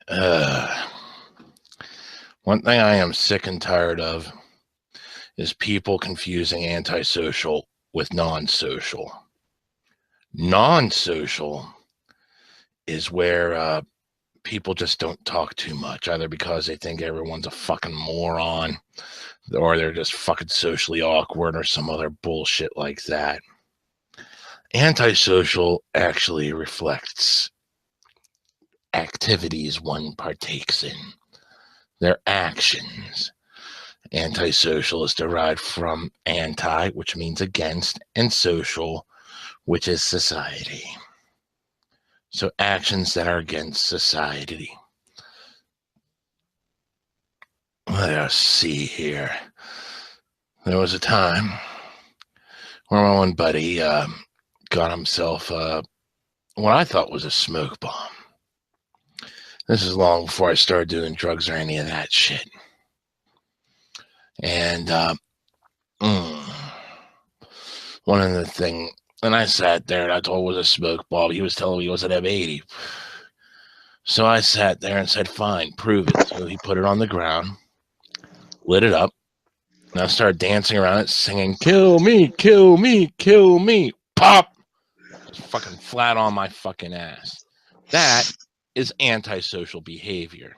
Uh, One thing I am sick and tired of is people confusing antisocial with non-social. Non-social is where people just don't talk too much, either because they think everyone's a fucking moron or they're just fucking socially awkward or some other bullshit like that. Antisocial actually reflects activities one partakes in, their actions. Antisocial is derived from anti, which means against, and social, which is society. So actions that are against society. Let's see here. There was a time where my one buddy got himself what I thought was a smoke bomb. This is long before I started doing drugs or any of that shit. And one of the thing, and I sat there and I told him it was a smoke bomb. He was telling me it was an M80. So I sat there and said, fine, prove it. So he put it on the ground, lit it up, and I started dancing around it, singing, kill me, kill me, kill me. Pop! Just fucking flat on my fucking ass. That is antisocial behavior.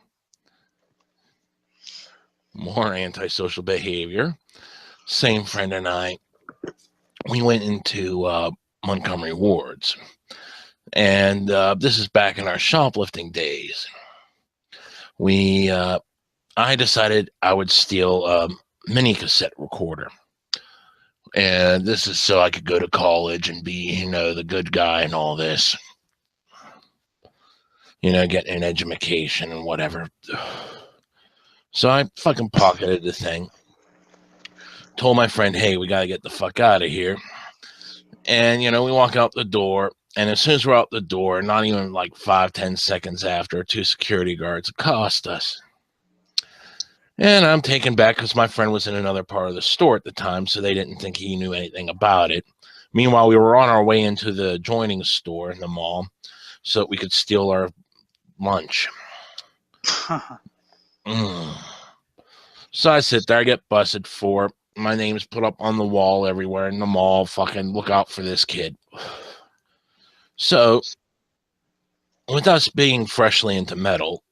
More antisocial behavior. Same friend and I, we went into Montgomery Wards. And this is back in our shoplifting days. I decided I would steal a mini cassette recorder. And this is so I could go to college and be, the good guy and all this. Get an education and whatever. So I fucking pocketed the thing. Told my friend, hey, we got to get the fuck out of here. And, we walk out the door. And as soon as we're out the door, not even like 5-10 seconds after, 2 security guards accost us. And I'm taken back because my friend was in another part of the store at the time, so they didn't think he knew anything about it. Meanwhile, we were on our way into the adjoining store in the mall so that we could steal our lunch. So I sit there, I get busted for it. My name's put up on the wall everywhere in the mall. Fucking look out for this kid. So, with us being freshly into metal,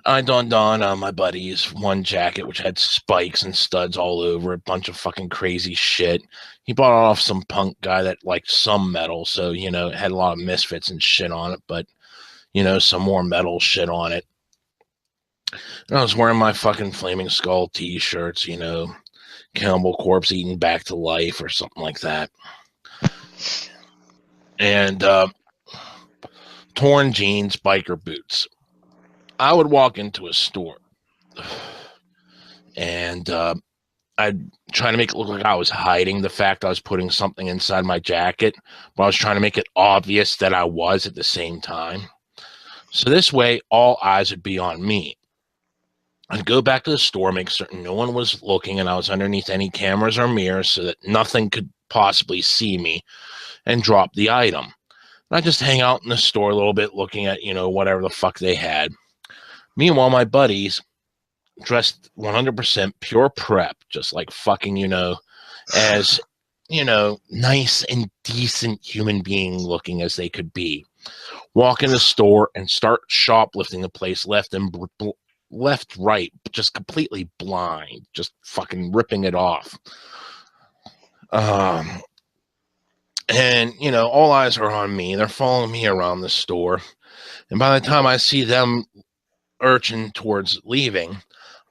I donned on my buddy's one jacket, which had spikes and studs all over it, a bunch of fucking crazy shit. He bought it off some punk guy that liked some metal, so, it had a lot of misfits and shit on it, but, some more metal shit on it. And I was wearing my fucking Flaming Skull t-shirts, Cannibal Corpse eating back to life or something like that. And torn jeans, biker boots. I would walk into a store and I'd try to make it look like I was hiding the fact I was putting something inside my jacket, but I was trying to make it obvious that I was at the same time. So this way, all eyes would be on me. I'd go back to the store, make certain no one was looking, and I was underneath any cameras or mirrors so that nothing could possibly see me, and drop the item. And I'd just hang out in the store a little bit, looking at, whatever the fuck they had. Meanwhile, my buddies, dressed 100% pure prep, just like fucking, as, nice and decent human being looking as they could be, walk in the store and start shoplifting the place left, right, just completely blind, just fucking ripping it off. And, all eyes are on me. They're following me around the store. And by the time I see them urging towards leaving,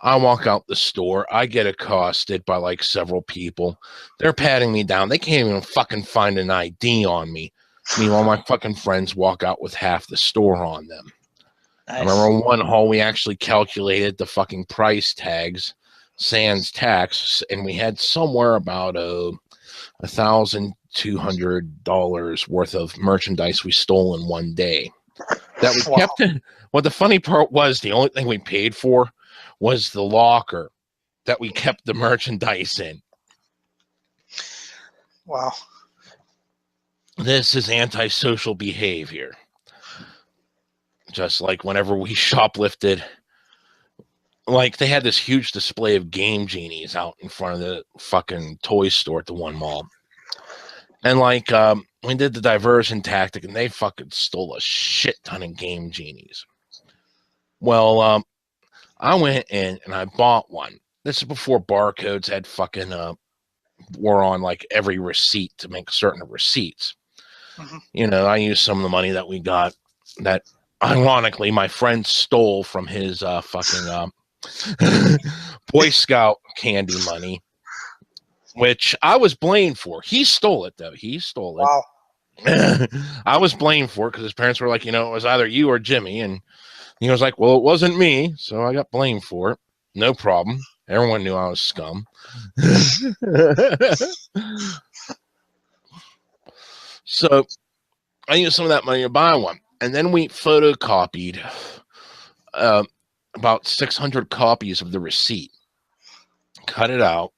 I walk out the store. I get accosted by like several people. They're patting me down. They can't even fucking find an ID on me. Meanwhile, my fucking friends walk out with half the store on them. Nice. I remember one haul, we actually calculated the fucking price tags, sans tax, and we had somewhere about $1,200 worth of merchandise we stole in one day. That we kept in. What the funny part was, the only thing we paid for was the locker that we kept the merchandise in. Wow. This is antisocial behavior. just like whenever we shoplifted, like they had this huge display of game genies out in front of the fucking toy store at the one mall. And like we did the diversion tactic and they fucking stole a shit ton of game genies. Well, I went in and I bought one. This is before barcodes had fucking were on like every receipt to make certain receipts. You know, I used some of the money that we got that ironically my friend stole from his fucking Boy Scout candy money, which I was blamed for. He stole it though. He stole it. Wow. I was blamed for it because his parents were like, you know, it was either you or Jimmy, and he was like, well, it wasn't me, so I got blamed for it. No problem. Everyone knew I was scum. So I used some of that money to buy one. And then we photocopied about 600 copies of the receipt, cut it out.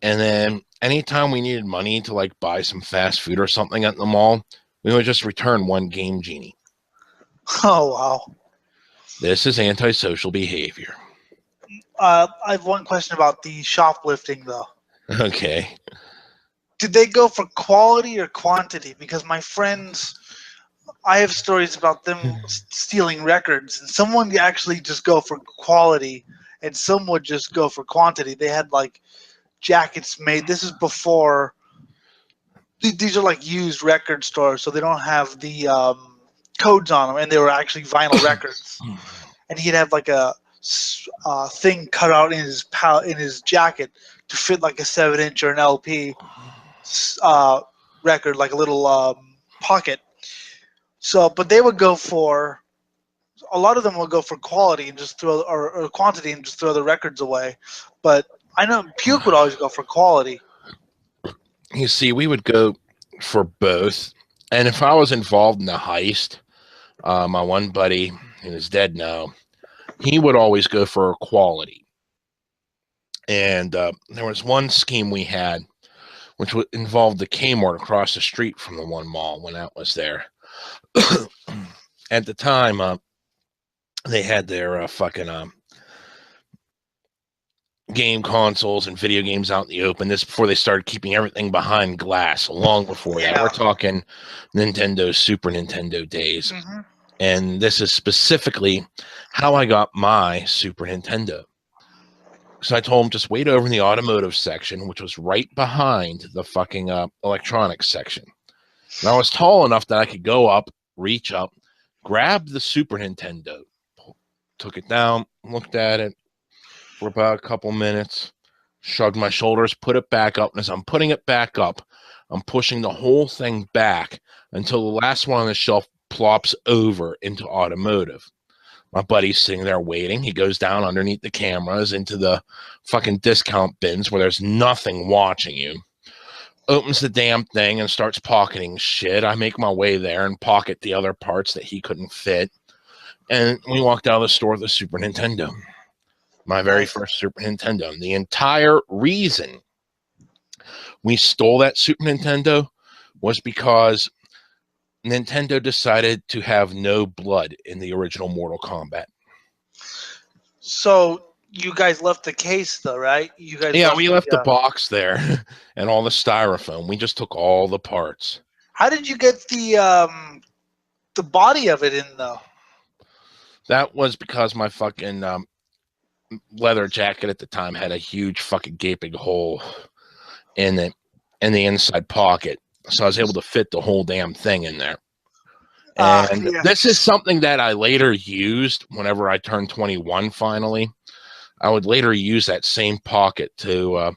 And then anytime we needed money to like buy some fast food or something at the mall, we would just return one game genie. Oh, wow. This is antisocial behavior. I have one question about the shoplifting, though. Okay. Did they go for quality or quantity? Because my friends, I have stories about them stealing records, and some would actually just go for quality, and some would just go for quantity. They had like jackets made. This is before. These are like used record stores, so they don't have the codes on them, and they were actually vinyl records. And he'd have like a thing cut out in his jacket to fit like a 7-inch or an LP record, like a little pocket. So, but they would go for, a lot of them would go for quality and just throw, or quantity and just throw the records away. But I know Puke would always go for quality. You see, we would go for both. And if I was involved in the heist, my one buddy, who is dead now, he would always go for quality. And there was one scheme we had, which involved the Kmart across the street from the one mall when that was there. At the time, they had their fucking game consoles and video games out in the open. This before they started keeping everything behind glass, long before that. We're talking Nintendo, Super Nintendo days. Mm-hmm. And this is specifically how I got my Super Nintendo. So I told him, just wait over in the automotive section, which was right behind the fucking electronics section. And I was tall enough that I could go up, reach up, grab the Super Nintendo, took it down, looked at it for about a couple minutes, shrugged my shoulders, put it back up. And as I'm putting it back up, I'm pushing the whole thing back until the last one on the shelf plops over into automotive. My buddy's sitting there waiting. He goes down underneath the cameras into the fucking discount bins where there's nothing watching you. Opens the damn thing and starts pocketing shit. I make my way there and pocket the other parts that he couldn't fit. And we walked out of the store with the Super Nintendo. My very first Super Nintendo. And the entire reason we stole that Super Nintendo was because Nintendo decided to have no blood in the original Mortal Kombat. So you guys left the case, though, right? You guys. Yeah, we left the box there and all the styrofoam. We just took all the parts. How did you get the body of it in, though? That was because my fucking leather jacket at the time had a huge fucking gaping hole in the inside pocket. So I was able to fit the whole damn thing in there. And this is something that I later used whenever I turned 21 finally. I would later use that same pocket to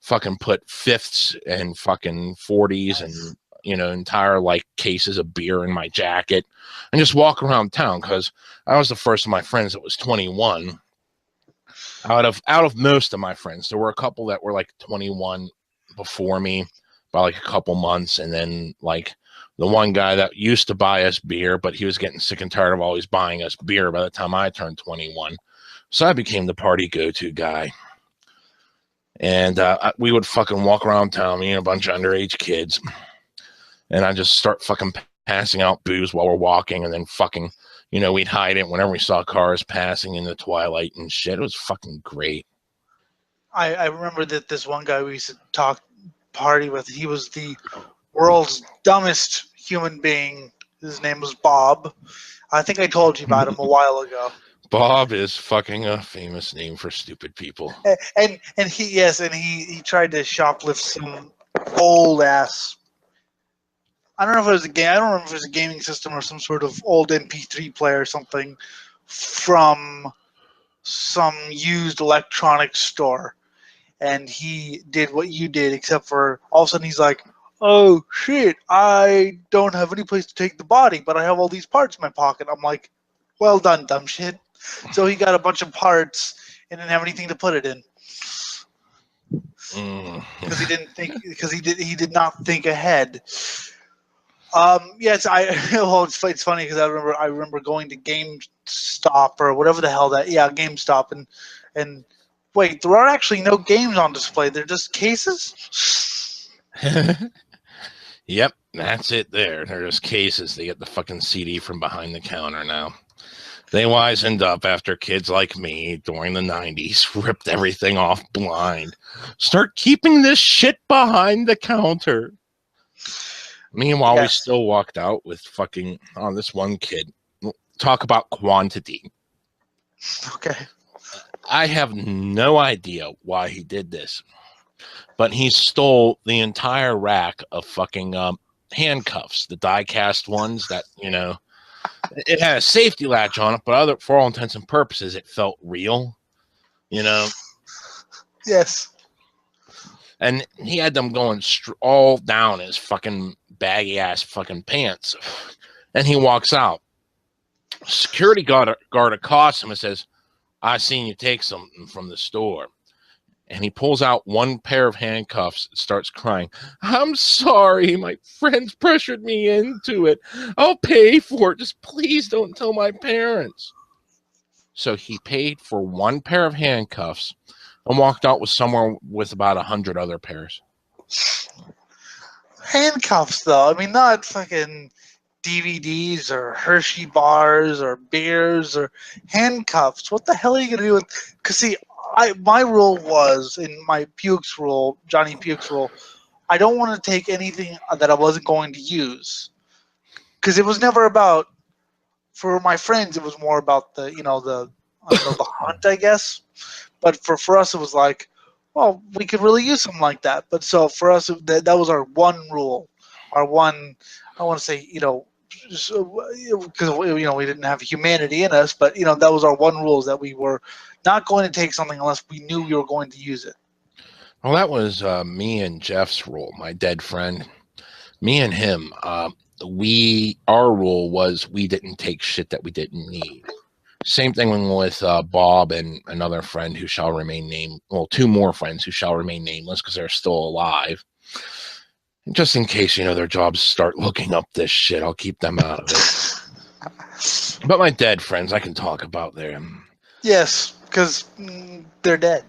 fucking put fifths and fucking 40s and, you know, entire like cases of beer in my jacket and just walk around town because I was the first of my friends that was 21. Out of most of my friends, there were a couple that were like 21 before me by like a couple months, and then like the one guy that used to buy us beer, but he was getting sick and tired of always buying us beer by the time I turned 21. So I became the party go-to guy. And we would fucking walk around town, me and a bunch of underage kids. And I just start fucking passing out booze while we're walking and then fucking You know, we'd hide it whenever we saw cars passing in the twilight and shit. It was fucking great. I remember that this one guy we used to party with, he was the world's dumbest human being. His name was Bob. I think I told you about him a while ago. Bob is fucking a famous name for stupid people. And he tried to shoplift some old ass. I don't know if it was a game. I don't remember if it was a gaming system or some sort of old MP3 player or something from some used electronics store. And he did what you did, except for all of a sudden he's like, "Oh shit! I don't have any place to take the body, but I have all these parts in my pocket." I'm like, "Well done, dumb shit." So he got a bunch of parts and didn't have anything to put it in because he didn't think because he did not think ahead. Yes, well, it's funny because I remember going to GameStop or whatever the hell GameStop and wait, there are actually no games on display. They're just cases. Yep, that's it there. They're just cases. They get the fucking CD from behind the counter now. They wisened up after kids like me during the 90s ripped everything off blind. Start keeping this shit behind the counter. Meanwhile, we still walked out with fucking, this one kid. Talk about quantity. Okay. I have no idea why he did this, but he stole the entire rack of fucking handcuffs, the die-cast ones that, you know, it had a safety latch on it, but for all intents and purposes, it felt real, you know? Yes. And he had them going all down his fucking baggy-ass fucking pants. And he walks out. Security guard accosts him and says, "I seen you take something from the store." And he pulls out one pair of handcuffs and starts crying. "I'm sorry. My friends pressured me into it. I'll pay for it. Just please don't tell my parents." So he paid for one pair of handcuffs and walked out with somewhere with about 100 other pairs. Handcuffs, though. I mean, not fucking DVDs or Hershey bars or beers or handcuffs. What the hell are you going to do with... Because, see, my rule was, in my Pukes rule, Johnny Pukes rule, I don't want to take anything that I wasn't going to use. Because it was never about, for my friends, it was more about the hunt, I guess. But for us, it was like, well, we could really use something like that. But so for us, that was our one rule. Our one, I want to say, because we didn't have humanity in us, but that was our one rule, is that we were not going to take something unless we knew we were going to use it. Well, that was me and Jeff's rule, my dead friend. Me and him, our rule was we didn't take shit that we didn't need. Same thing with Bob and another friend who shall remain named. Well, two more friends who shall remain nameless because they're still alive. And just in case, their jobs start looking up this shit, I'll keep them out of it. But my dead friends, I can talk about them. Yes, because they're dead.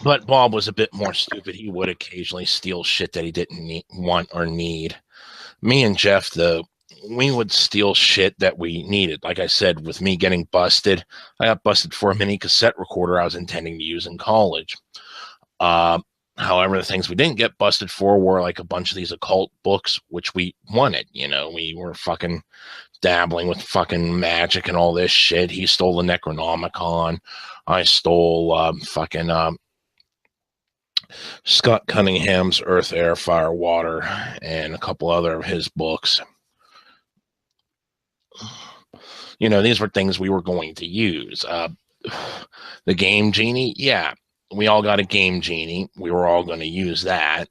But Bob was a bit more stupid. He would occasionally steal shit that he didn't want or need. Me and Jeff, though, we would steal shit that we needed. Like I said, with me getting busted, I got busted for a mini cassette recorder I was intending to use in college. However, the things we didn't get busted for were like a bunch of these occult books, which we wanted. We were fucking dabbling with fucking magic and all this shit. He stole the Necronomicon. I stole Scott Cunningham's Earth, Air, Fire, Water, and a couple other of his books. These were things we were going to use. The Game Genie, yeah, we all got a Game Genie. We were all going to use that.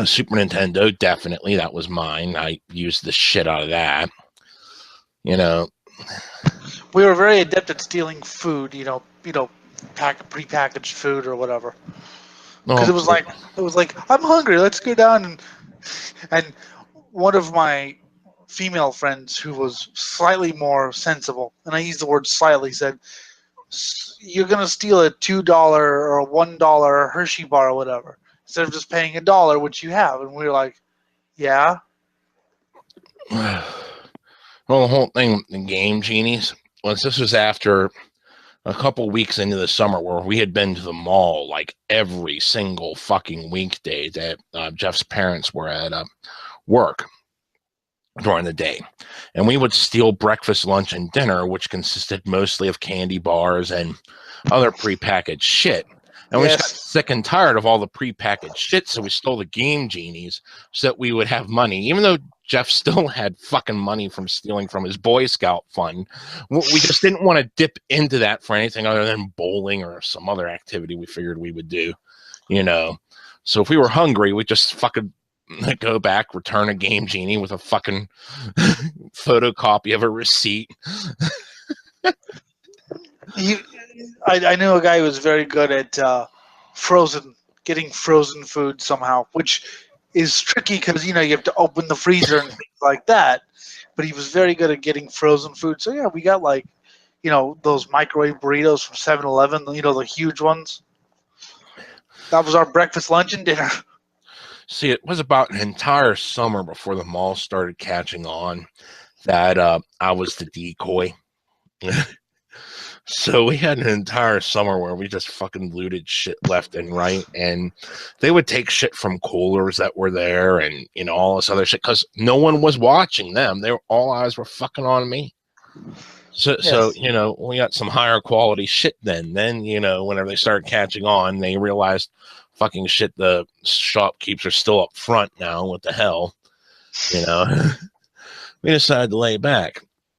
Super Nintendo, definitely, that was mine. I used the shit out of that. We were very adept at stealing food. Prepackaged food or whatever. Because it was like, I'm hungry. Let's go down and one of my female friends who was slightly more sensible, and I use the word slightly, said, "You're gonna steal a $2 or a $1 Hershey bar or whatever instead of just paying $1, which you have." And we were like, "Yeah." Well, the whole thing with the game genies, once this was after a couple weeks into the summer where we had been to the mall like every single fucking weekday that Jeff's parents were at work during the day. And we would steal breakfast, lunch, and dinner, which consisted mostly of candy bars and other prepackaged shit. And we just got sick and tired of all the prepackaged shit, so we stole the game genies so that we would have money. Even though Jeff still had fucking money from stealing from his Boy Scout fund, we just didn't want to dip into that for anything other than bowling or some other activity we figured we would do, you know. So if we were hungry, we just fucking go back, return a game genie with a fucking photocopy of a receipt. I knew a guy who was very good at getting frozen food somehow, which is tricky because you have to open the freezer and things like that. But he was very good at getting frozen food. So yeah, we got those microwave burritos from 7-Eleven, the huge ones. That was our breakfast, lunch, and dinner. See, it was about an entire summer before the mall started catching on that I was the decoy. So we had an entire summer where we just fucking looted shit left and right, and they would take shit from coolers that were there and all this other shit because no one was watching them. All eyes were fucking on me. So Yes. so we got some higher quality shit then whenever they started catching on, they realized fucking shit, the shopkeepers are still up front now. What the hell? We decided to lay back.